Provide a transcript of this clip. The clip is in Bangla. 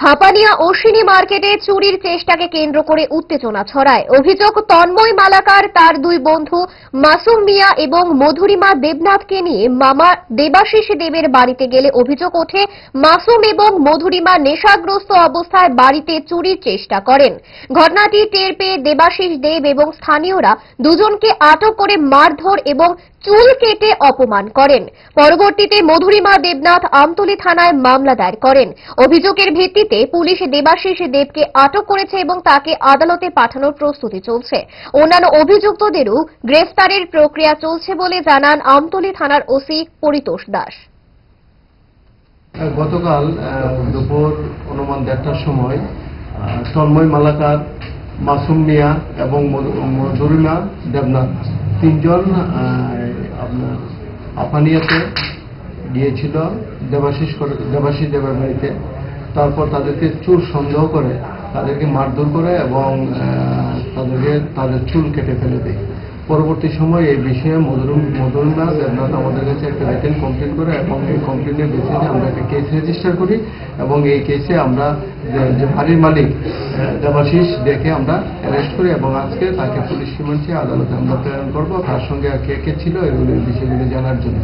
হাপানিয়া অশ্বিনী মার্কেটে চুরির চেষ্টাকে কেন্দ্র করে উত্তেজনা ছড়ায়। অভিযোগ, তন্ময় মালাকার তার দুই বন্ধু মাসুম মিয়া এবং মধুরিমা দেবনাথকে নিয়ে মামা দেবাশিস দেবের বাড়িতে গেলে অভিযোগ ওঠে মাসুম এবং মধুরিমা নেশাগ্রস্ত অবস্থায় বাড়িতে চুরির চেষ্টা করেন। ঘটনাটি টের পেয়ে দেবাশিস দেব এবং স্থানীয়রা দুজনকে আটক করে মারধর এবং চুল কেটে অপমান করেন। পরবর্তীতে মধুরিমা দেবনাথ আমতলী থানায় মামলা দায়ের করেন। অভিযোগের ভিত্তিতে পুলিশ দেবাশিস দেবকে আটক করেছে এবং তাকে আদালতে পাঠানোর প্রস্তুতি চলছে। অন্যান্য অভিযুক্তদেরও গ্রেফতারের প্রক্রিয়া চলছে বলে জানান আমতলী থানার ওসি পরিতোষ দাস। গতকাল দুপুর অনুমান 1টার সময় তন্ময় মালাকার, মাসুম মিয়া এবং মধুরিমা দেবনাথ তিনজন আপনার আপানিয়াতে গিয়েছিল দেবাশিস দেবের বাড়িতে। তারপর তাদেরকে চুল সন্দেহ করে তাদেরকে মারধর করে এবং তাদের চুল কেটে ফেলে দেয়। পরবর্তী সময় এই বিষয়ে মধুরিমা দেবনাথ আমাদের কাছে একটা রিটেন কমপ্লেন করে এবং এই কমপ্লেনের বেসিসে আমরা একটা কেস রেজিস্টার করি এবং এই কেসে আমরা যে বাড়ির মালিক দেবাশিস দেখে আমরা অ্যারেস্ট করি এবং আজকে তাকে পুলিশ রিমান্ডে আদালতে আমরা প্রেরণ করবো। তার সঙ্গে কে কে ছিল এগুলির বিষয়গুলি জানার জন্য।